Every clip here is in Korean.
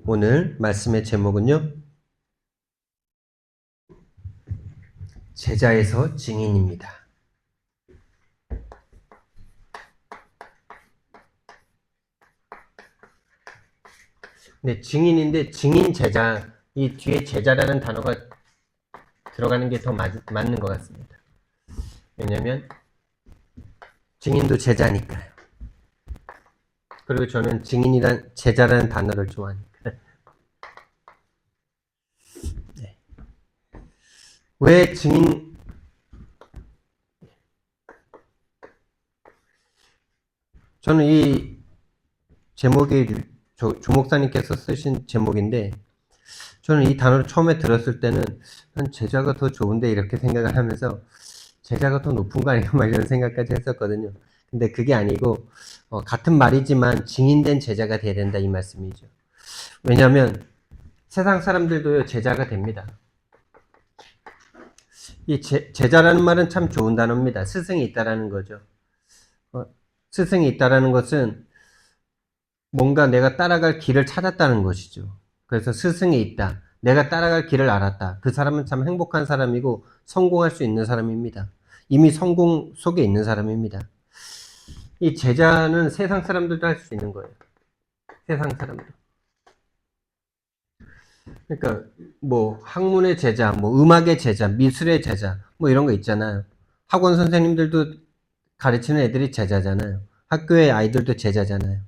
오늘 말씀의 제목은요, 제자에서 증인입니다. 네, 증인인데 증인 제자, 이 뒤에 제자라는 단어가 들어가는 게 더 맞는 것 같습니다. 왜냐면 증인도 제자니까요. 그리고 저는 증인이란 제자라는 단어를 좋아하니까. 네. 왜 증인, 저는 이 제목이 조 목사님께서 쓰신 제목인데, 저는 이 단어를 처음에 들었을 때는 한 제자가 더 좋은데 이렇게 생각을 하면서 제자가 더 높은 거 아닌가 막 이런 생각까지 했었거든요. 근데 그게 아니고 같은 말이지만 증인된 제자가 돼야 된다 이 말씀이죠. 왜냐하면 세상 사람들도요 제자가 됩니다. 이 제자라는 말은 참 좋은 단어입니다. 스승이 있다라는 거죠. 스승이 있다라는 것은 뭔가 내가 따라갈 길을 찾았다는 것이죠. 그래서 스승이 있다. 내가 따라갈 길을 알았다. 그 사람은 참 행복한 사람이고 성공할 수 있는 사람입니다. 이미 성공 속에 있는 사람입니다. 이 제자는 세상 사람들도 할 수 있는 거예요. 세상 사람들. 그러니까 뭐 학문의 제자, 뭐 음악의 제자, 미술의 제자, 뭐 이런 거 있잖아요. 학원 선생님들도 가르치는 애들이 제자잖아요. 학교의 아이들도 제자잖아요.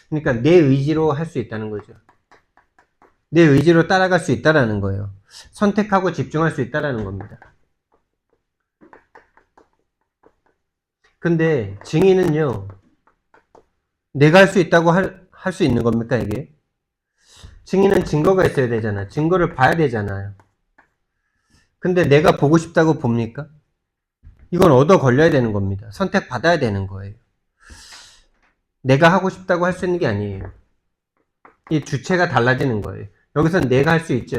그러니까 내 의지로 할 수 있다는 거죠. 내 의지로 따라갈 수 있다라는 거예요. 선택하고 집중할 수 있다라는 겁니다. 근데 증인은요, 내가 할 수 있다고 할 수 있는 겁니까, 이게? 증인은 증거가 있어야 되잖아. 증거를 봐야 되잖아요. 근데 내가 보고 싶다고 봅니까? 이건 얻어 걸려야 되는 겁니다. 선택받아야 되는 거예요. 내가 하고 싶다고 할 수 있는 게 아니에요. 이 주체가 달라지는 거예요. 여기서 내가 할 수 있죠.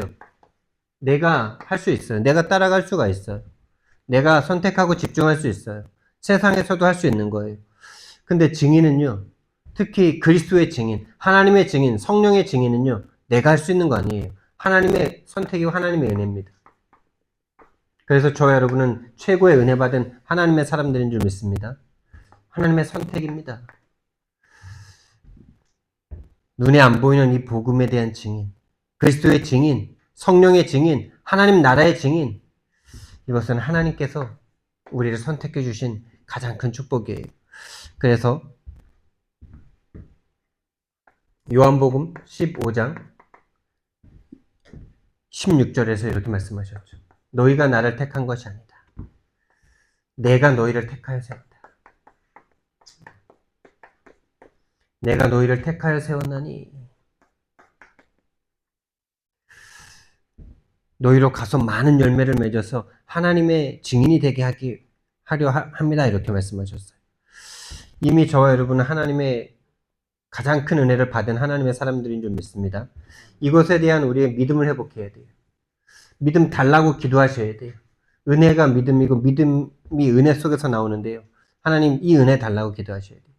내가 할 수 있어요. 내가 따라갈 수가 있어요. 내가 선택하고 집중할 수 있어요. 세상에서도 할 수 있는 거예요. 근데 증인은요, 특히 그리스도의 증인, 하나님의 증인, 성령의 증인은요, 내가 할 수 있는 거 아니에요. 하나님의 선택이고 하나님의 은혜입니다. 그래서 저와 여러분은 최고의 은혜 받은 하나님의 사람들인 줄 믿습니다. 하나님의 선택입니다. 눈에 안 보이는 이 복음에 대한 증인, 그리스도의 증인, 성령의 증인, 하나님 나라의 증인, 이것은 하나님께서 우리를 선택해 주신 가장 큰 축복이에요. 그래서 요한복음 15장 16절에서 이렇게 말씀하셨죠. 너희가 나를 택한 것이 아니다. 내가 너희를 택하여 세웠다. 내가 너희를 택하여 세웠나니 너희로 가서 많은 열매를 맺어서 하나님의 증인이 되게 하려 합니다. 이렇게 말씀하셨어요. 이미 저와 여러분은 하나님의 가장 큰 은혜를 받은 하나님의 사람들인 줄 믿습니다. 이것에 대한 우리의 믿음을 회복해야 돼요. 믿음 달라고 기도하셔야 돼요. 은혜가 믿음이고 믿음이 은혜 속에서 나오는데요. 하나님 이 은혜 달라고 기도하셔야 돼요.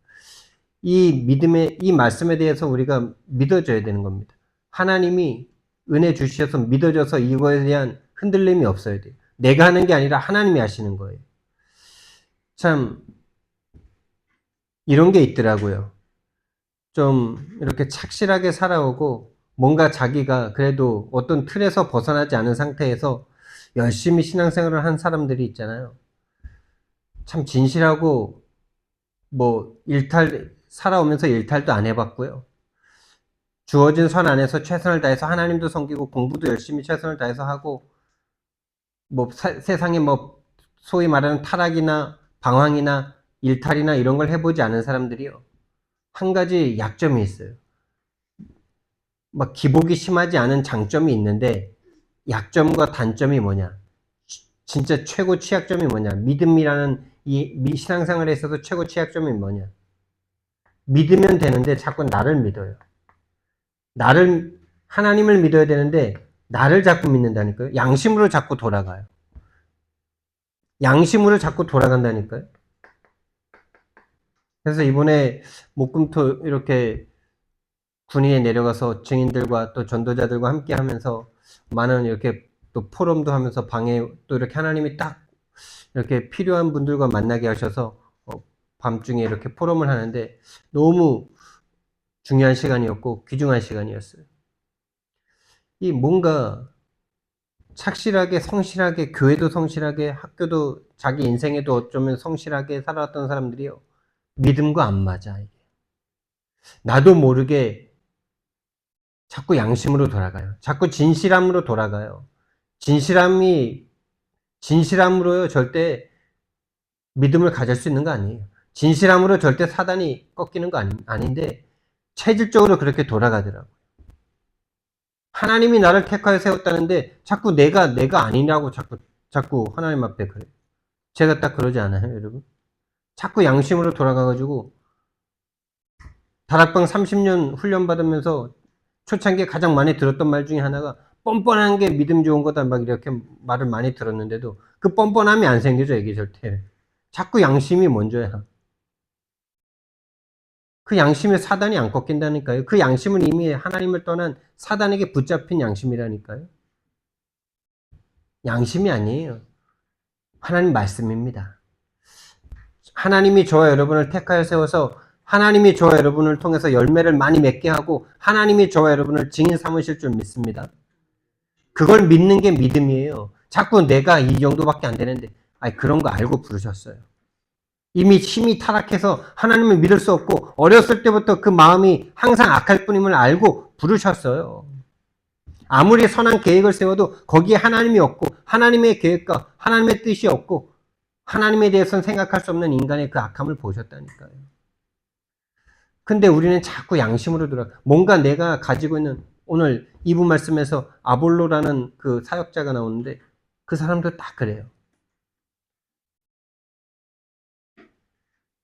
이 믿음의 이 말씀에 대해서 우리가 믿어줘야 되는 겁니다. 하나님이 은혜 주셔서 믿어져서 이거에 대한 흔들림이 없어야 돼요. 내가 하는 게 아니라 하나님이 하시는 거예요. 참 이런 게 있더라고요. 좀 이렇게 착실하게 살아오고 뭔가 자기가 그래도 어떤 틀에서 벗어나지 않은 상태에서 열심히 신앙생활을 한 사람들이 있잖아요. 참 진실하고 뭐 살아오면서 일탈도 안 해봤고요. 주어진 선 안에서 최선을 다해서 하나님도 섬기고 공부도 열심히 최선을 다해서 하고 뭐 세상에 뭐 소위 말하는 타락이나 방황이나 일탈이나 이런 걸 해보지 않은 사람들이요. 한 가지 약점이 있어요. 막 기복이 심하지 않은 장점이 있는데 약점과 단점이 뭐냐? 진짜 최고 취약점이 뭐냐? 믿음이라는 이 신앙생활에 있어서 최고 취약점이 뭐냐? 믿으면 되는데 자꾸 나를 믿어요. 하나님을 믿어야 되는데 나를 자꾸 믿는다니까요. 양심으로 자꾸 돌아가요. 양심으로 자꾸 돌아간다니까요. 그래서 이번에 목금토 이렇게 군위에 내려가서 증인들과 또 전도자들과 함께 하면서 많은 이렇게 또 포럼도 하면서 방에 또 이렇게 하나님이 딱 이렇게 필요한 분들과 만나게 하셔서 밤중에 이렇게 포럼을 하는데 너무 중요한 시간이었고 귀중한 시간이었어요. 이 뭔가 착실하게 성실하게 교회도 성실하게 학교도 자기 인생에도 어쩌면 성실하게 살아왔던 사람들이요. 믿음과 안 맞아 이게. 나도 모르게 자꾸 양심으로 돌아가요. 자꾸 진실함으로 돌아가요. 진실함으로요 절대 믿음을 가질 수 있는 거 아니에요. 진실함으로 절대 사단이 꺾이는 거 아닌데 체질적으로 그렇게 돌아가더라고요. 하나님이 나를 택하여 세웠다는데 자꾸 내가 아니라고 자꾸 하나님 앞에 그래. 제가 딱 그러지 않아요, 여러분? 자꾸 양심으로 돌아가가지고 다락방 30년 훈련 받으면서 초창기에 가장 많이 들었던 말 중에 하나가 뻔뻔한 게 믿음 좋은 거다 막 이렇게 말을 많이 들었는데도 그 뻔뻔함이 안 생겨져 이게 절대. 자꾸 양심이 먼저야. 그 양심에 사단이 안 꺾인다니까요. 그 양심은 이미 하나님을 떠난 사단에게 붙잡힌 양심이라니까요. 양심이 아니에요. 하나님 말씀입니다. 하나님이 저와 여러분을 택하여 세워서 하나님이 저와 여러분을 통해서 열매를 많이 맺게 하고 하나님이 저와 여러분을 증인 삼으실 줄 믿습니다. 그걸 믿는 게 믿음이에요. 자꾸 내가 이 정도밖에 안 되는데 아니 그런 거 알고 부르셨어요. 이미 힘이 타락해서 하나님을 믿을 수 없고 어렸을 때부터 그 마음이 항상 악할 뿐임을 알고 부르셨어요. 아무리 선한 계획을 세워도 거기에 하나님이 없고 하나님의 계획과 하나님의 뜻이 없고 하나님에 대해서는 생각할 수 없는 인간의 그 악함을 보셨다니까요. 근데 우리는 자꾸 양심으로 돌아가. 뭔가 내가 가지고 있는 오늘 이부 말씀에서 아볼로라는 그 사역자가 나오는데 그 사람도 딱 그래요.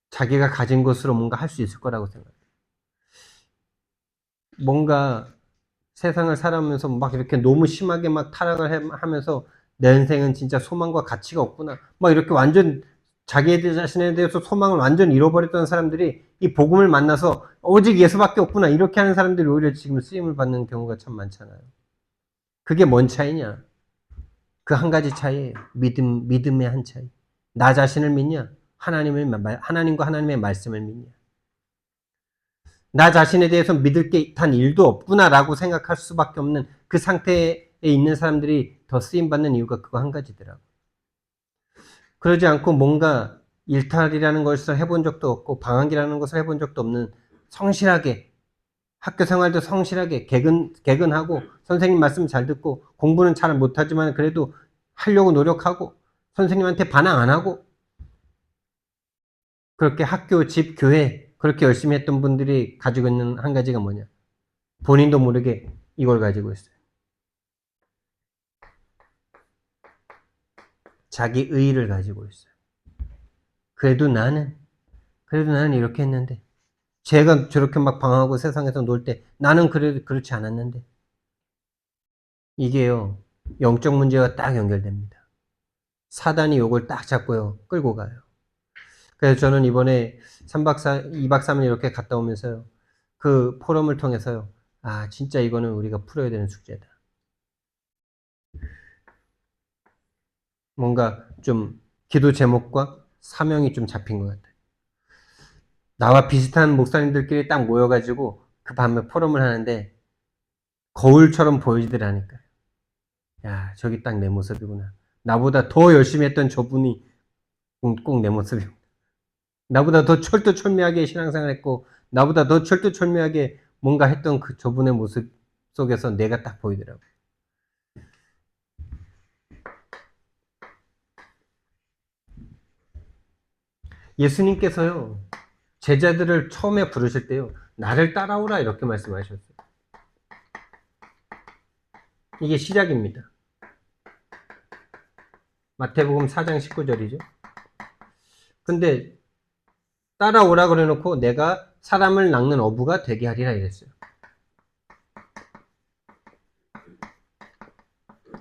자기가 가진 것으로 뭔가 할 수 있을 거라고 생각해요. 뭔가 세상을 살아오면서 막 이렇게 너무 심하게 막 타락을 하면서 내 인생은 진짜 소망과 가치가 없구나. 막 이렇게 완전 자기 자신에 대해서 소망을 완전 잃어버렸던 사람들이 이 복음을 만나서 오직 예수밖에 없구나. 이렇게 하는 사람들이 오히려 지금 쓰임을 받는 경우가 참 많잖아요. 그게 뭔 차이냐? 그 한 가지 차이예요. 믿음의 한 차이. 나 자신을 믿냐? 하나님과 하나님의 말씀을 믿냐? 나 자신에 대해서 믿을 게 단 일도 없구나라고 생각할 수밖에 없는 그 상태에 있는 사람들이 더 쓰임받는 이유가 그거 한 가지더라고요. 그러지 않고 뭔가 일탈이라는 것을 해본 적도 없고 방학이라는 것을 해본 적도 없는 성실하게 학교 생활도 성실하게 개근하고 선생님 말씀 잘 듣고 공부는 잘 못하지만 그래도 하려고 노력하고 선생님한테 반항 안 하고 그렇게 학교, 집, 교회 그렇게 열심히 했던 분들이 가지고 있는 한 가지가 뭐냐? 본인도 모르게 이걸 가지고 있어요. 자기 의의를 가지고 있어요. 그래도 나는 이렇게 했는데, 제가 저렇게 막 방황하고 세상에서 놀 때, 나는 그래도 그렇지 않았는데. 이게요, 영적 문제와 딱 연결됩니다. 사단이 요걸 딱 잡고요, 끌고 가요. 그래서 저는 이번에 2박 3일 이렇게 갔다 오면서요, 그 포럼을 통해서요, 아, 진짜 이거는 우리가 풀어야 되는 숙제다. 뭔가 좀 기도 제목과 사명이 좀 잡힌 것 같아요. 나와 비슷한 목사님들끼리 딱 모여가지고 그 밤에 포럼을 하는데 거울처럼 보이더라니까요. 야, 저기 딱 내 모습이구나. 나보다 더 열심히 했던 저분이 꼭 내 모습이구나. 나보다 더 철두철미하게 신앙생활 했고 나보다 더 철두철미하게 뭔가 했던 그 저분의 모습 속에서 내가 딱 보이더라고요. 예수님께서요, 제자들을 처음에 부르실 때요, 나를 따라오라 이렇게 말씀하셨어요. 이게 시작입니다. 마태복음 4장 19절이죠. 근데 따라오라 그래 놓고 내가 사람을 낚는 어부가 되게 하리라 이랬어요.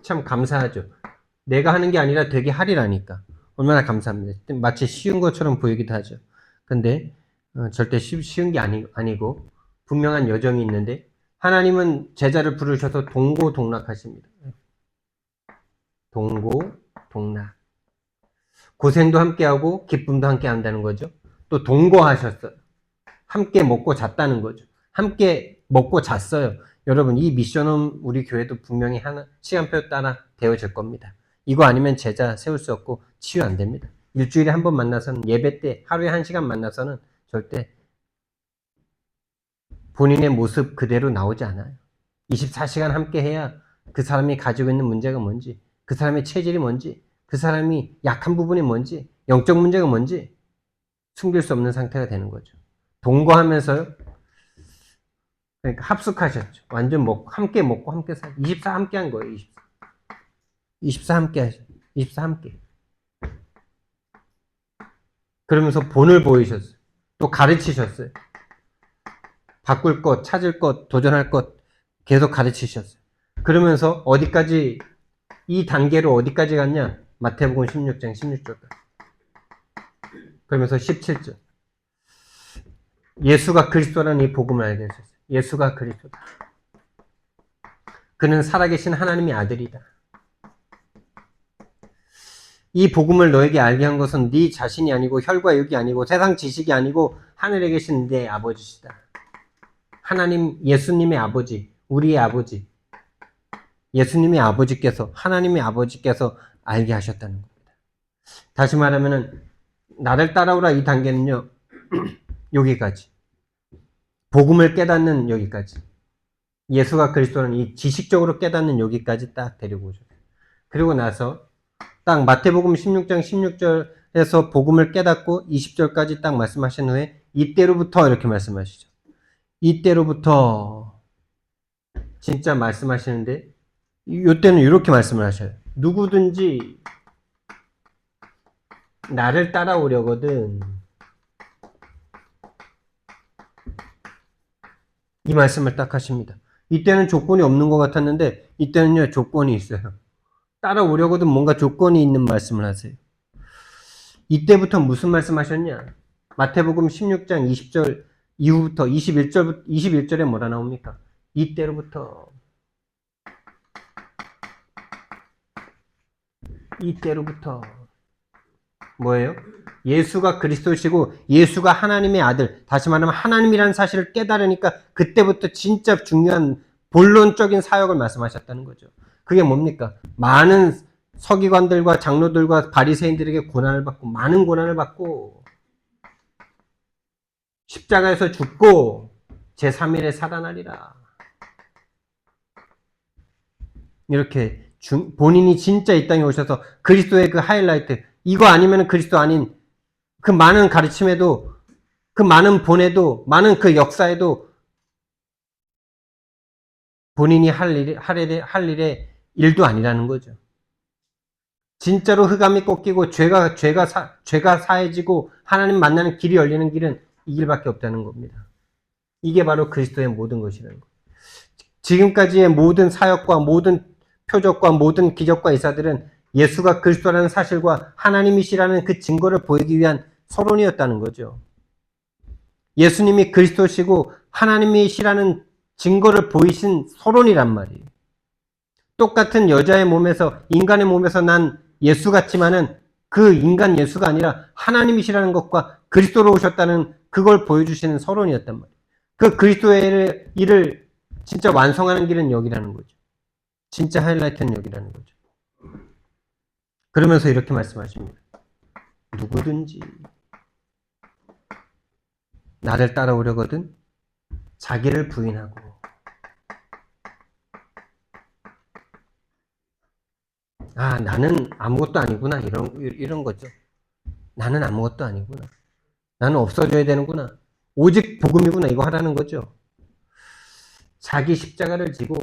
참 감사하죠. 내가 하는 게 아니라 되게 하리라니까. 얼마나 감사합니다. 마치 쉬운 것처럼 보이기도 하죠. 근데 절대 쉬운 게 아니고 분명한 여정이 있는데 하나님은 제자를 부르셔서 동고동락하십니다. 동고동락. 고생도 함께하고 기쁨도 함께 한다는 거죠. 또 동거하셨어요. 함께 먹고 잤다는 거죠. 함께 먹고 잤어요. 여러분, 이 미션은 우리 교회도 분명히 하나 시간표 따라 되어질 겁니다. 이거 아니면 제자 세울 수 없고 치유 안 됩니다. 일주일에 한 번 만나서는, 예배 때 하루에 1시간 만나서는 절대 본인의 모습 그대로 나오지 않아요. 24시간 함께 해야 그 사람이 가지고 있는 문제가 뭔지, 그 사람의 체질이 뭔지, 그 사람이 약한 부분이 뭔지, 영적 문제가 뭔지 숨길 수 없는 상태가 되는 거죠. 동거하면서요. 그러니까 합숙하셨죠. 완전 함께 먹고 함께 살. 24 함께 한 거예요. 24 함께 하셨. 24 함께. 그러면서 본을 보이셨어요. 또 가르치셨어요. 바꿀 것, 찾을 것, 도전할 것 계속 가르치셨어요. 그러면서 어디까지, 이 단계로 어디까지 갔냐? 마태복음 16장 16절까지. 그러면서 17절. 예수가 그리스도라는 이 복음을 알게 하셨어요. 예수가 그리스도다. 그는 살아계신 하나님의 아들이다. 이 복음을 너에게 알게 한 것은 네 자신이 아니고 혈과 육이 아니고 세상 지식이 아니고 하늘에 계신 내 아버지시다. 하나님, 예수님의 아버지, 우리의 아버지, 예수님의 아버지께서, 하나님의 아버지께서 알게 하셨다는 겁니다. 다시 말하면은 나를 따라오라 이 단계는요. 여기까지. 복음을 깨닫는 여기까지. 예수가 그리스도는 이 지식적으로 깨닫는 여기까지 딱 데리고 오셨어요. 그리고 나서 딱 마태복음 16장 16절에서 복음을 깨닫고 20절까지 딱 말씀하신 후에 이때로부터 이렇게 말씀하시죠. 이때로부터 진짜 말씀하시는데 이때는 이렇게 말씀을 하셔요. 누구든지 나를 따라오려거든 이 말씀을 딱 하십니다. 이때는 조건이 없는 것 같았는데 이때는요 조건이 있어요. 따라오려거든 뭔가 조건이 있는 말씀을 하세요. 이때부터 무슨 말씀하셨냐? 마태복음 16장 20절 이후부터 21절에 뭐라 나옵니까? 이때로부터 뭐예요? 예수가 그리스도시고 예수가 하나님의 아들, 다시 말하면 하나님이라는 사실을 깨달으니까 그때부터 진짜 중요한 본론적인 사역을 말씀하셨다는 거죠. 그게 뭡니까? 많은 서기관들과 장로들과 바리새인들에게 고난을 받고 많은 고난을 받고 십자가에서 죽고 제3일에 살아나리라. 이렇게 본인이 진짜 이 땅에 오셔서 그리스도의 그 하이라이트, 이거 아니면 그리스도 아닌 그 많은 가르침에도, 그 많은 본에도, 많은 그 역사에도 본인이 할 일의 일도 아니라는 거죠. 진짜로 흑암이 꺾이고 죄가 사해지고 하나님 만나는 길이 열리는 길은 이 길밖에 없다는 겁니다. 이게 바로 그리스도의 모든 것이라는 거예요. 지금까지의 모든 사역과 모든 표적과 모든 기적과 이사들은 예수가 그리스도라는 사실과 하나님이시라는 그 증거를 보이기 위한 서론이었다는 거죠. 예수님이 그리스도시고 하나님이시라는 증거를 보이신 서론이란 말이에요. 똑같은 여자의 몸에서, 인간의 몸에서 난 예수 같지만은 그 인간 예수가 아니라 하나님이시라는 것과 그리스도로 오셨다는 그걸 보여주시는 서론이었단 말이에요. 그 그리스도의 일을 진짜 완성하는 길은 여기라는 거죠. 진짜 하이라이트는 여기라는 거죠. 그러면서 이렇게 말씀하십니다. 누구든지 나를 따라오려거든 자기를 부인하고 나는 아무것도 아니구나 이런 거죠. 나는 아무것도 아니구나. 나는 없어져야 되는구나. 오직 복음이구나 이거 하라는 거죠. 자기 십자가를 지고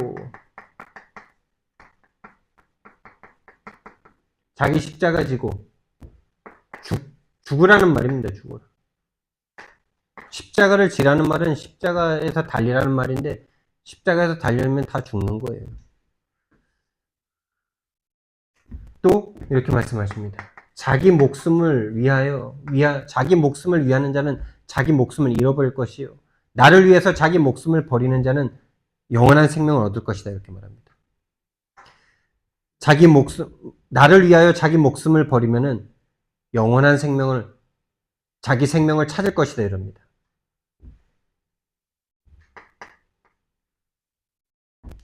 자기 십자가 지고 죽으라는 말입니다. 죽으라. 십자가를 지라는 말은 십자가에서 달리라는 말인데 십자가에서 달리면 다 죽는 거예요. 또 이렇게 말씀하십니다. 자기 목숨을 위하는 자는 자기 목숨을 잃어버릴 것이요. 나를 위해서 자기 목숨을 버리는 자는 영원한 생명을 얻을 것이다. 이렇게 말합니다. 나를 위하여 자기 목숨을 버리면은 영원한 생명을, 자기 생명을 찾을 것이다. 이럽니다.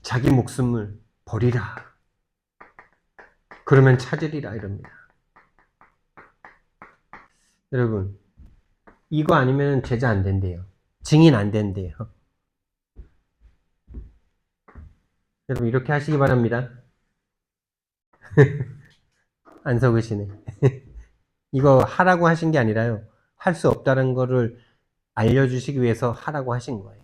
자기 목숨을 버리라. 그러면 찾으리라. 이럽니다. 여러분, 이거 아니면 제자 안 된대요. 증인 안 된대요. 여러분, 이렇게 하시기 바랍니다. 안 속으시네. 이거 하라고 하신 게 아니라요. 할 수 없다는 거를 알려주시기 위해서 하라고 하신 거예요.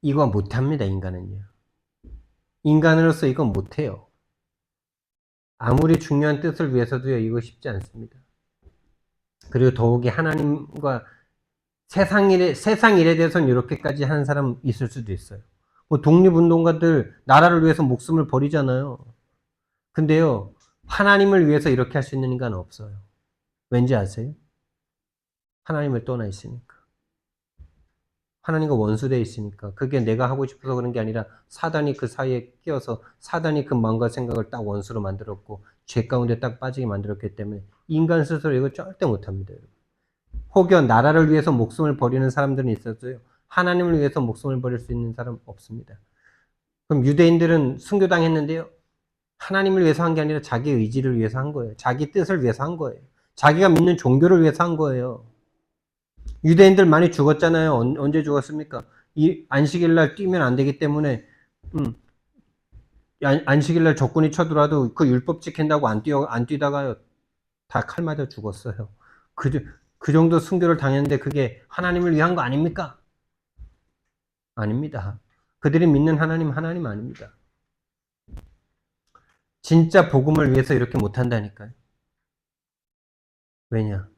이거 못합니다, 인간은요. 인간으로서 이건 못해요. 아무리 중요한 뜻을 위해서도요, 이거 쉽지 않습니다. 그리고 더욱이 하나님과 세상 일에 대해서는 이렇게까지 하는 사람 있을 수도 있어요. 뭐 독립운동가들 나라를 위해서 목숨을 버리잖아요. 근데요, 하나님을 위해서 이렇게 할 수 있는 인간은 없어요. 왠지 아세요? 하나님을 떠나 있으니까. 하나님과 원수되어 있으니까. 그게 내가 하고 싶어서 그런 게 아니라 사단이 그 사이에 끼어서 사단이 그 마음과 생각을 딱 원수로 만들었고 죄 가운데 딱 빠지게 만들었기 때문에 인간 스스로 이거 절대 못합니다. 혹여 나라를 위해서 목숨을 버리는 사람들은 있었어요. 하나님을 위해서 목숨을 버릴 수 있는 사람 없습니다. 그럼 유대인들은 순교당했는데요. 하나님을 위해서 한 게 아니라 자기 의지를 위해서 한 거예요. 자기 뜻을 위해서 한 거예요. 자기가 믿는 종교를 위해서 한 거예요. 유대인들 많이 죽었잖아요. 언제 죽었습니까? 이 안식일날 뛰면 안 되기 때문에 안식일날 적군이 쳐들어와도 그 율법 지킨다고 안 뛰다가요. 다 칼 맞아 죽었어요. 그 정도 순교를 당했는데 그게 하나님을 위한 거 아닙니까? 아닙니다. 그들이 믿는 하나님 아닙니다. 진짜 복음을 위해서 이렇게 못한다니까요. 왜냐?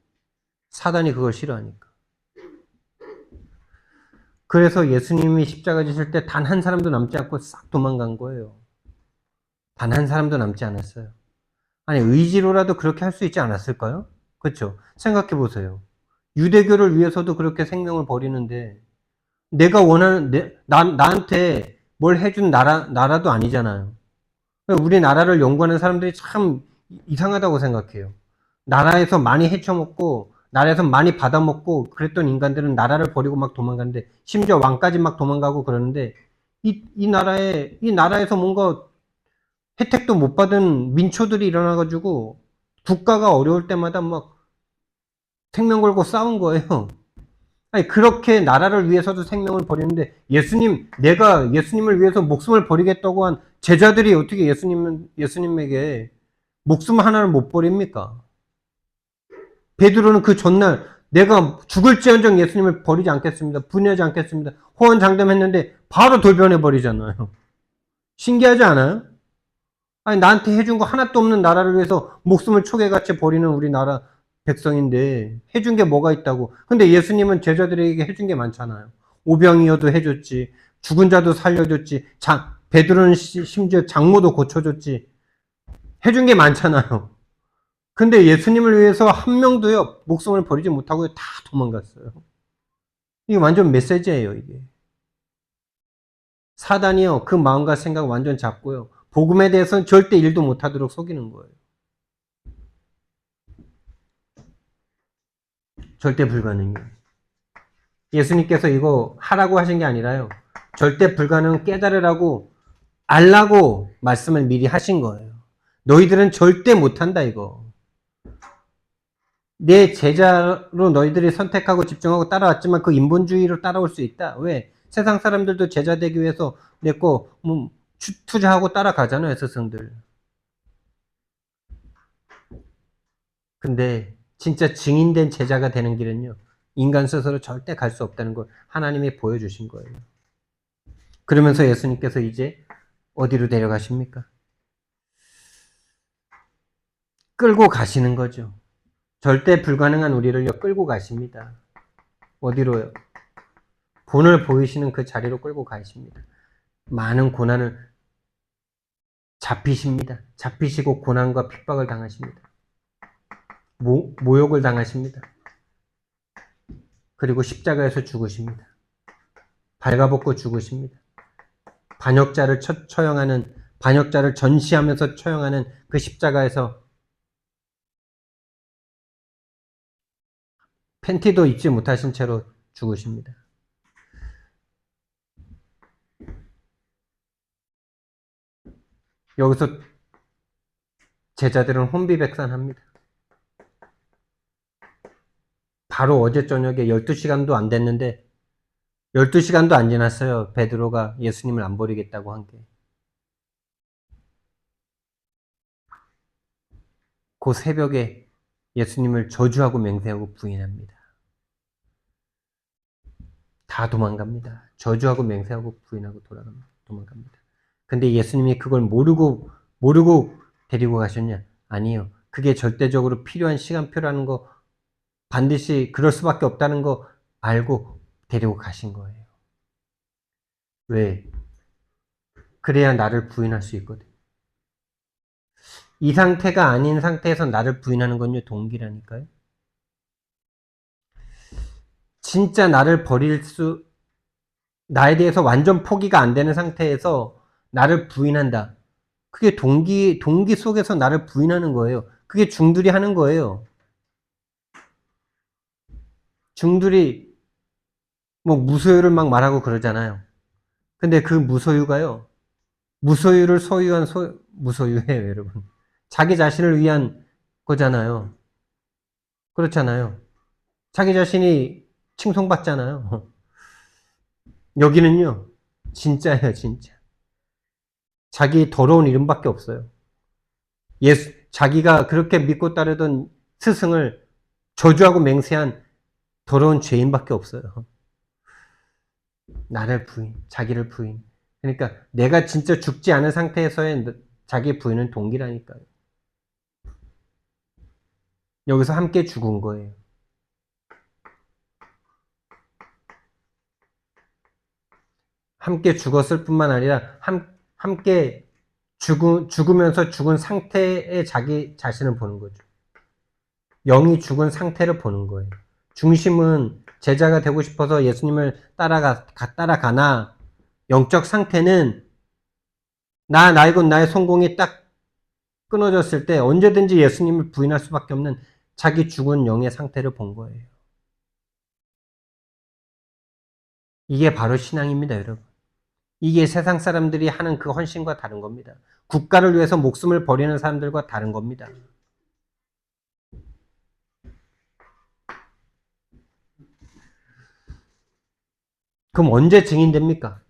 사단이 그걸 싫어하니까. 그래서 예수님이 십자가 지실 때 단 한 사람도 남지 않고 싹 도망간 거예요. 단 한 사람도 남지 않았어요. 아니, 의지로라도 그렇게 할 수 있지 않았을까요? 그렇죠? 생각해 보세요. 유대교를 위해서도 그렇게 생명을 버리는데 내가 원하는 나한테 뭘 해준 나라도 아니잖아요. 우리 나라를 연구하는 사람들이 참 이상하다고 생각해요. 나라에서 많이 헤쳐먹고 나라에서 많이 받아먹고 그랬던 인간들은 나라를 버리고 막 도망가는데 심지어 왕까지 막 도망가고 그러는데 이 나라에서 뭔가 혜택도 못 받은 민초들이 일어나가지고 국가가 어려울 때마다 막 생명 걸고 싸운 거예요. 아니, 그렇게 나라를 위해서도 생명을 버리는데 내가 예수님을 위해서 목숨을 버리겠다고 한 제자들이 어떻게 예수님에게 목숨 하나를 못 버립니까? 베드로는 그 전날 내가 죽을지언정 예수님을 버리지 않겠습니다. 분해하지 않겠습니다. 호언장담했는데 바로 돌변해 버리잖아요. 신기하지 않아요? 아니, 나한테 해준 거 하나도 없는 나라를 위해서 목숨을 초계같이 버리는 우리나라 백성인데 해준 게 뭐가 있다고. 근데 예수님은 제자들에게 해준 게 많잖아요. 오병이어도 해줬지. 죽은 자도 살려줬지. 베드로는 심지어 장모도 고쳐줬지. 해준 게 많잖아요. 근데 예수님을 위해서 한 명도요, 목숨을 버리지 못하고 다 도망갔어요. 이게 완전 메시지예요, 이게. 사단이요, 그 마음과 생각 완전 잡고요. 복음에 대해서는 절대 일도 못하도록 속이는 거예요. 절대 불가능해요. 예수님께서 이거 하라고 하신 게 아니라요. 절대 불가능 깨달으라고 알라고 말씀을 미리 하신 거예요. 너희들은 절대 못한다 이거. 내 제자로 너희들이 선택하고 집중하고 따라왔지만 그 인본주의로 따라올 수 있다. 왜? 세상 사람들도 제자 되기 위해서 내거 투자하고 따라가잖아요, 스승들. 근데 진짜 증인된 제자가 되는 길은요. 인간 스스로 절대 갈 수 없다는 걸 하나님이 보여주신 거예요. 그러면서 예수님께서 이제 어디로 데려가십니까? 끌고 가시는 거죠. 절대 불가능한 우리를요, 끌고 가십니다. 어디로요? 본을 보이시는 그 자리로 끌고 가십니다. 많은 고난을 잡히십니다. 잡히시고 고난과 핍박을 당하십니다. 모욕을 당하십니다. 그리고 십자가에서 죽으십니다. 발가벗고 죽으십니다. 반역자를 처형하는, 반역자를 전시하면서 처형하는 그 십자가에서 팬티도 입지 못하신 채로 죽으십니다. 여기서 제자들은 혼비백산합니다. 바로 어제 저녁에 12시간도 안 됐는데 12시간도 안 지났어요. 베드로가 예수님을 안 버리겠다고 한 게. 그 새벽에 예수님을 저주하고 맹세하고 부인합니다. 다 도망갑니다. 저주하고 맹세하고 부인하고 도망갑니다. 근데 예수님이 그걸 모르고 데리고 가셨냐? 아니요. 그게 절대적으로 필요한 시간표라는 거, 반드시 그럴 수밖에 없다는 거 알고 데리고 가신 거예요. 왜? 그래야 나를 부인할 수 있거든. 이 상태가 아닌 상태에서 나를 부인하는 건요, 동기라니까요. 진짜 나를 나에 대해서 완전 포기가 안 되는 상태에서 나를 부인한다. 그게 동기 속에서 나를 부인하는 거예요. 그게 중들이 하는 거예요. 중들이 뭐 무소유를 막 말하고 그러잖아요. 근데 그 무소유가요. 무소유를 소유한 무소유예요, 여러분. 자기 자신을 위한 거잖아요. 그렇잖아요. 자기 자신이 칭송받잖아요. 여기는요. 진짜예요, 진짜. 자기 더러운 이름밖에 없어요. 자기가 그렇게 믿고 따르던 스승을 저주하고 맹세한 더러운 죄인밖에 없어요. 나를 자기를 부인. 그러니까 내가 진짜 죽지 않은 상태에서의 자기 부인은 동기라니까요. 여기서 함께 죽은 거예요. 함께 죽었을 뿐만 아니라 함께 죽으면서 죽은 상태의 자기 자신을 보는 거죠. 영이 죽은 상태를 보는 거예요. 중심은 제자가 되고 싶어서 예수님을 따라가나 영적 상태는 나이건 나의 성공이 딱 끊어졌을 때 언제든지 예수님을 부인할 수밖에 없는 자기 죽은 영의 상태를 본 거예요. 이게 바로 신앙입니다, 여러분. 이게 세상 사람들이 하는 그 헌신과 다른 겁니다. 국가를 위해서 목숨을 버리는 사람들과 다른 겁니다. 그럼 언제 증인됩니까?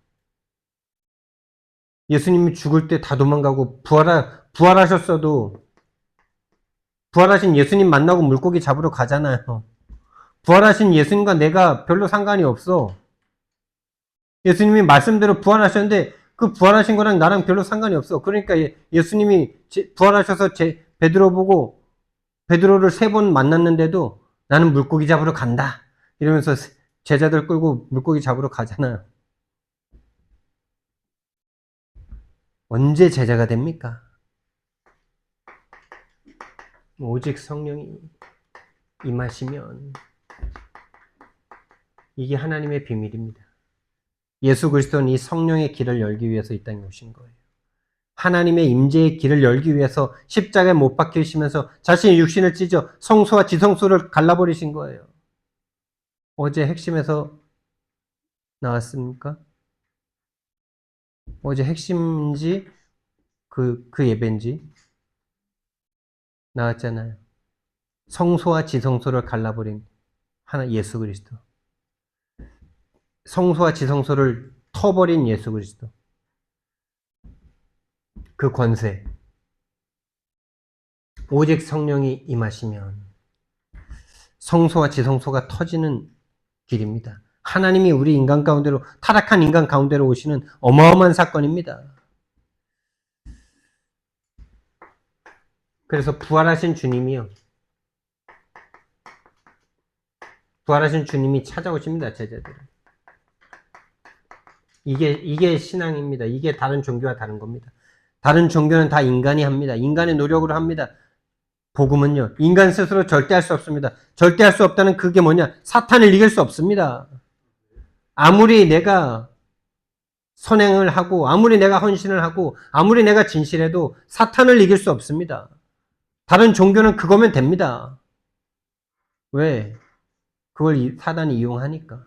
예수님이 죽을 때 다 도망가고 부활하셨어도 부활하신 예수님 만나고 물고기 잡으러 가잖아요. 부활하신 예수님과 내가 별로 상관이 없어. 예수님이 말씀대로 부활하셨는데 그 부활하신 거랑 나랑 별로 상관이 없어. 그러니까 예수님이 부활하셔서 베드로 보고 베드로를 3번 만났는데도 나는 물고기 잡으러 간다. 이러면서 제자들 끌고 물고기 잡으러 가잖아요. 언제 제자가 됩니까? 오직 성령이 임하시면. 이게 하나님의 비밀입니다. 예수 그리스도는 이 성령의 길을 열기 위해서 이 땅에 오신 거예요. 하나님의 임재의 길을 열기 위해서 십자가에 못 박히시면서 자신의 육신을 찢어 성소와 지성소를 갈라버리신 거예요. 어제 핵심에서 나왔습니까? 어제 핵심인지 그 예배인지 나왔잖아요. 성소와 지성소를 갈라버린 하나 예수 그리스도. 성소와 지성소를 터버린 예수 그리스도. 그 권세. 오직 성령이 임하시면 성소와 지성소가 터지는 길입니다. 하나님이 우리 인간 가운데로, 타락한 인간 가운데로 오시는 어마어마한 사건입니다. 그래서 부활하신 주님이 찾아오십니다, 제자들을. 이게 신앙입니다. 이게 다른 종교와 다른 겁니다. 다른 종교는 다 인간이 합니다. 인간의 노력으로 합니다. 복음은요, 인간 스스로 절대 할 수 없습니다. 절대 할 수 없다는 그게 뭐냐? 사탄을 이길 수 없습니다. 아무리 내가 선행을 하고, 아무리 내가 헌신을 하고, 아무리 내가 진실해도 사탄을 이길 수 없습니다. 다른 종교는 그거면 됩니다. 왜? 그걸 사단이 이용하니까.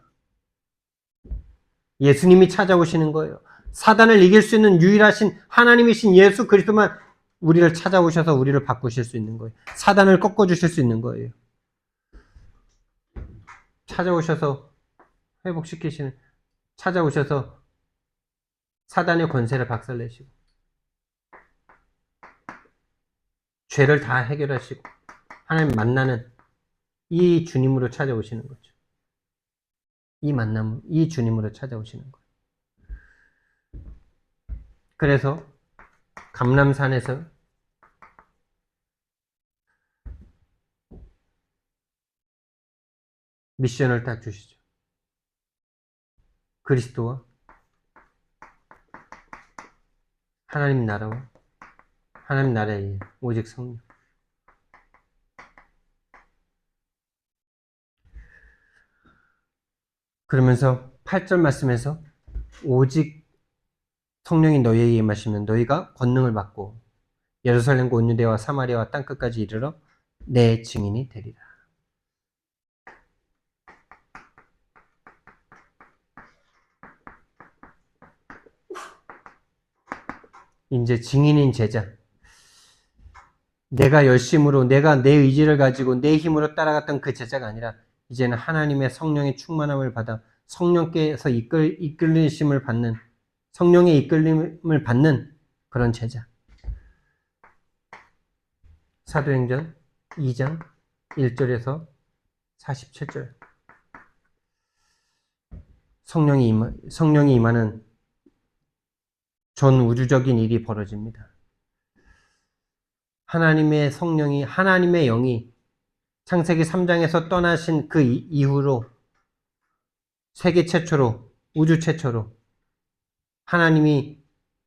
예수님이 찾아오시는 거예요. 사단을 이길 수 있는 유일하신 하나님이신 예수 그리스도만 우리를 찾아오셔서 우리를 바꾸실 수 있는 거예요. 사단을 꺾어주실 수 있는 거예요. 찾아오셔서 회복시키시는, 찾아오셔서 사단의 권세를 박살내시고 죄를 다 해결하시고 하나님 만나는 이 주님으로 찾아오시는 거죠. 이 만남, 이 주님으로 찾아오시는 거예요. 그래서 감람산에서 미션을 딱 주시죠. 그리스도와 하나님 나라와 하나님 나라의 오직 성령. 그러면서 8절 말씀에서 오직 성령이 너희에게 임하시면 너희가 권능을 받고 예루살렘과 온 유대와 사마리아와 땅끝까지 이르러 내 증인이 되리라. 이제 증인인 제자. 내가 열심으로 내가 내 의지를 가지고 내 힘으로 따라갔던 그 제자가 아니라 이제는 하나님의 성령의 충만함을 받아 성령께서 이끌리심을 받는 성령의 이끌림을 받는 그런 제자. 사도행전 2장 1절에서 47절. 성령이 임하는 전 우주적인 일이 벌어집니다. 하나님의 성령이, 하나님의 영이 창세기 3장에서 떠나신 그 이후로 세계 최초로, 우주 최초로 하나님이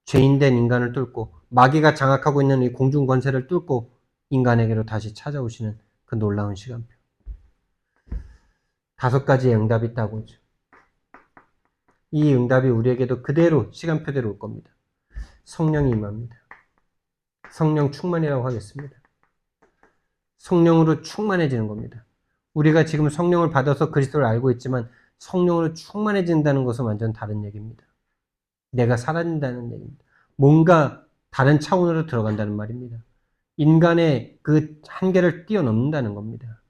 죄인된 인간을 뚫고 마귀가 장악하고 있는 이 공중 권세를 뚫고 인간에게로 다시 찾아오시는 그 놀라운 시간표. 5가지의 응답이 있다고 하죠. 이 응답이 우리에게도 그대로 시간표대로 올 겁니다. 성령이 임합니다. 성령 충만이라고 하겠습니다. 성령으로 충만해지는 겁니다. 우리가 지금 성령을 받아서 그리스도를 알고 있지만 성령으로 충만해진다는 것은 완전 다른 얘기입니다. 내가 사라진다는 얘기입니다. 뭔가 다른 차원으로 들어간다는 말입니다. 인간의 그 한계를 뛰어넘는다는 겁니다.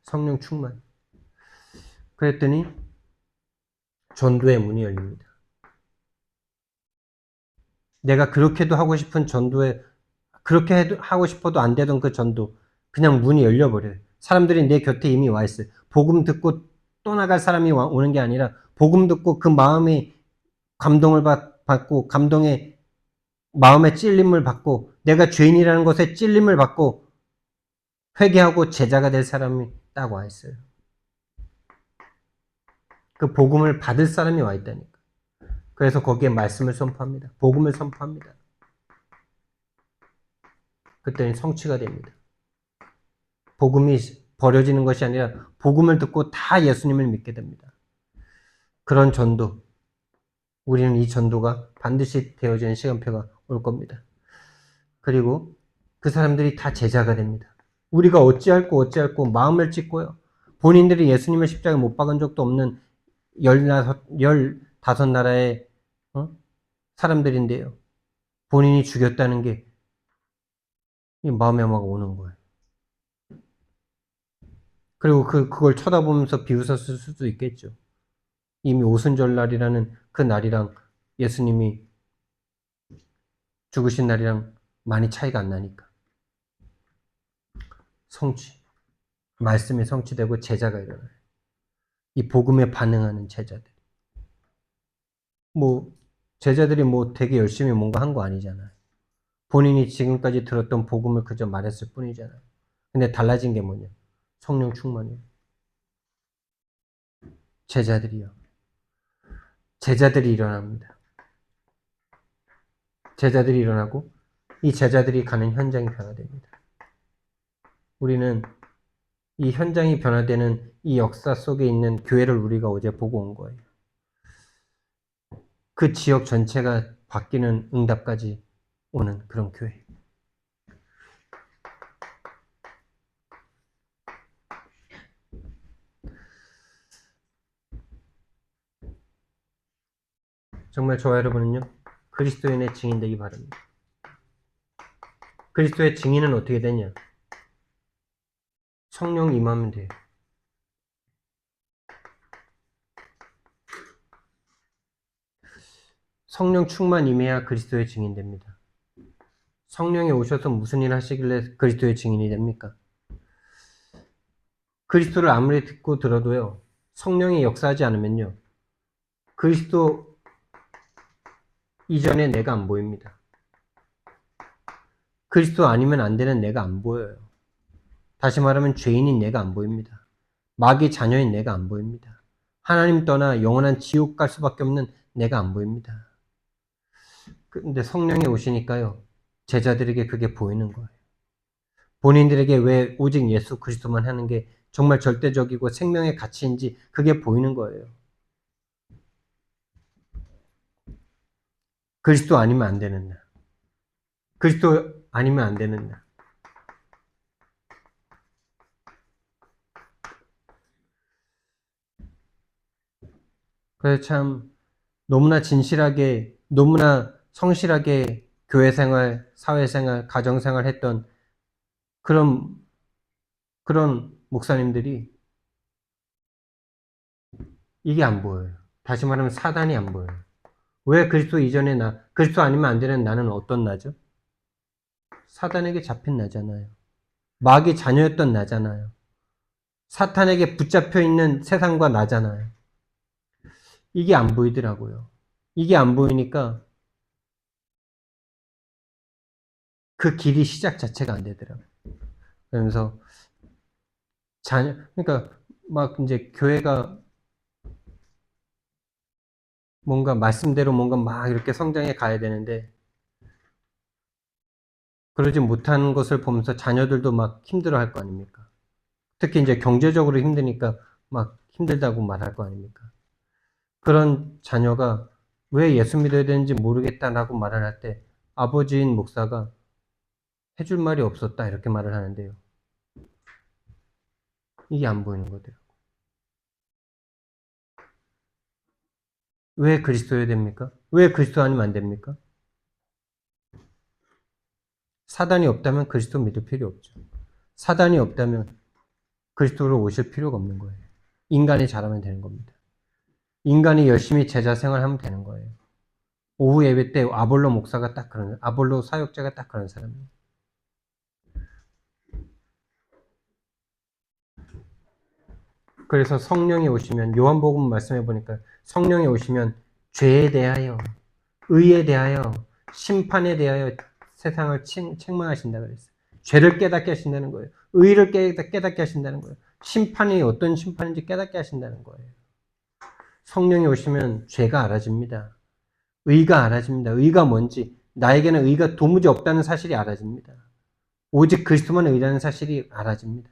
성령 충만. 그랬더니 전도의 문이 열립니다. 내가 그렇게도 하고 싶은 전도에 그렇게 하고 싶어도 안 되던 그 전도 그냥 문이 열려버려요. 사람들이 내 곁에 이미 와 있어요. 복음 듣고 떠나갈 사람이 오는 게 아니라 복음 듣고 그 마음이 감동을 받고 감동의 마음의 찔림을 받고 내가 죄인이라는 것에 찔림을 받고 회개하고 제자가 될 사람이 딱 와 있어요. 그 복음을 받을 사람이 와 있다니까. 그래서 거기에 말씀을 선포합니다. 복음을 선포합니다. 그때는 성취가 됩니다. 복음이 버려지는 것이 아니라 복음을 듣고 다 예수님을 믿게 됩니다. 그런 전도, 우리는 이 전도가 반드시 되어지는 시간표가 올 겁니다. 그리고 그 사람들이 다 제자가 됩니다. 우리가 어찌할꼬 마음을 찢고요. 본인들이 예수님을 십자가에 못 박은 적도 없는 15나라의 사람들인데요. 본인이 죽였다는 게 마음에 막 오는 거예요. 그리고 그걸 쳐다보면서 비웃었을 수도 있겠죠. 이미 오순절날이라는 그 날이랑 예수님이 죽으신 날이랑 많이 차이가 안 나니까. 성취. 말씀이 성취되고 제자가 일어나요. 이 복음에 반응하는 제자들. 제자들이 되게 열심히 뭔가 한 거 아니잖아요. 본인이 지금까지 들었던 복음을 그저 말했을 뿐이잖아요. 근데 달라진 게 뭐냐? 성령 충만이에요. 제자들이요. 제자들이 일어납니다. 제자들이 일어나고 이 제자들이 가는 현장이 변화됩니다. 우리는 이 현장이 변화되는 이 역사 속에 있는 교회를 우리가 어제 보고 온 거예요. 그 지역 전체가 바뀌는 응답까지 오는 그런 교회. 정말 저와 여러분은요, 그리스도인의 증인 되기 바랍니다. 그리스도의 증인은 어떻게 되냐? 성령 임하면 돼요. 성령 충만 임해야 그리스도의 증인 됩니다. 성령이 오셔서 무슨 일 하시길래 그리스도의 증인이 됩니까? 그리스도를 아무리 듣고 들어도요, 성령이 역사하지 않으면요, 그리스도 이전에 내가 안 보입니다. 그리스도 아니면 안 되는 내가 안 보여요. 다시 말하면 죄인인 내가 안 보입니다. 마귀 자녀인 내가 안 보입니다. 하나님 떠나 영원한 지옥 갈 수밖에 없는 내가 안 보입니다. 근데 성령이 오시니까요, 제자들에게 그게 보이는 거예요. 본인들에게 왜 오직 예수 그리스도만 하는 게 정말 절대적이고 생명의 가치인지 그게 보이는 거예요. 그리스도 아니면 안 되는 날. 그리스도 아니면 안 되는 날. 그래서 참 너무나 진실하게, 너무나 성실하게 교회 생활, 사회 생활, 가정 생활 했던 그런 목사님들이 이게 안 보여요. 다시 말하면 사단이 안 보여요. 왜 그리스도 이전에 그리스도 아니면 안 되는 나는 어떤 나죠? 사단에게 잡힌 나잖아요. 마귀 자녀였던 나잖아요. 사탄에게 붙잡혀 있는 세상과 나잖아요. 이게 안 보이더라고요. 이게 안 보이니까 그 길이 시작 자체가 안 되더라고요. 그러면서 그러니까 막 이제 교회가 뭔가 말씀대로 뭔가 막 이렇게 성장해 가야 되는데 그러지 못하는 것을 보면서 자녀들도 막 힘들어 할 거 아닙니까? 특히 이제 경제적으로 힘드니까 막 힘들다고 말할 거 아닙니까? 그런 자녀가 왜 예수 믿어야 되는지 모르겠다라고 말을 할 때 아버지인 목사가 해줄 말이 없었다 이렇게 말을 하는데요. 이게 안 보이는 거더라고요. 왜 그리스도여야 됩니까? 왜 그리스도 아니면 안 됩니까? 사단이 없다면 그리스도 믿을 필요 없죠. 사단이 없다면 그리스도로 오실 필요가 없는 거예요. 인간이 잘하면 되는 겁니다. 인간이 열심히 제자 생활하면 되는 거예요. 오후 예배 때 아볼로 목사가 딱 그런, 아볼로 사역자가 딱 그런 사람이에요. 그래서 성령이 오시면, 요한복음 말씀해 보니까 성령이 오시면 죄에 대하여, 의에 대하여, 심판에 대하여 세상을 책망하신다 그랬어요. 죄를 깨닫게 하신다는 거예요. 의를 깨닫게 하신다는 거예요. 심판이 어떤 심판인지 깨닫게 하신다는 거예요. 성령이 오시면 죄가 알아집니다. 의가 알아집니다. 의가 뭔지, 나에게는 의가 도무지 없다는 사실이 알아집니다. 오직 그리스도만 의라는 사실이 알아집니다.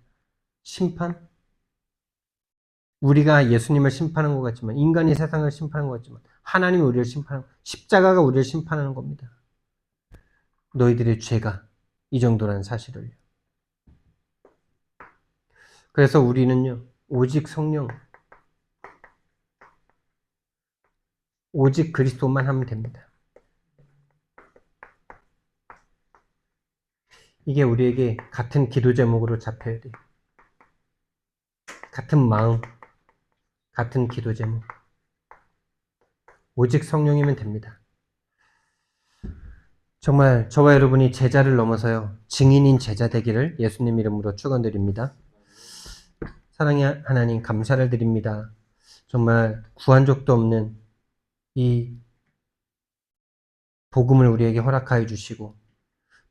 심판? 우리가 예수님을 심판한 것 같지만, 인간이 세상을 심판한 것 같지만, 하나님이 우리를 심판하는, 십자가가 우리를 심판하는 겁니다. 너희들의 죄가 이 정도라는 사실을요. 그래서 우리는요, 오직 성령, 오직 그리스도만 하면 됩니다. 이게 우리에게 같은 기도 제목으로 잡혀야 돼요. 같은 마음, 같은 기도 제목. 오직 성령이면 됩니다. 정말 저와 여러분이 제자를 넘어서요, 증인인 제자 되기를 예수님 이름으로 축원드립니다. 사랑의 하나님 감사를 드립니다. 정말 구한 적도 없는 이 복음을 우리에게 허락하여 주시고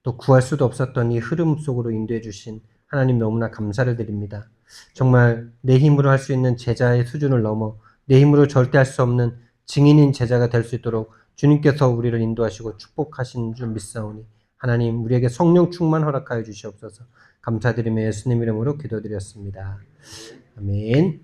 또 구할 수도 없었던 이 흐름 속으로 인도해 주신 하나님 너무나 감사를 드립니다. 정말 내 힘으로 할 수 있는 제자의 수준을 넘어 내 힘으로 절대 할 수 없는 증인인 제자가 될 수 있도록 주님께서 우리를 인도하시고 축복하신 줄 믿사오니 하나님 우리에게 성령 충만 허락하여 주시옵소서. 감사드리며 예수님 이름으로 기도드렸습니다. 아멘.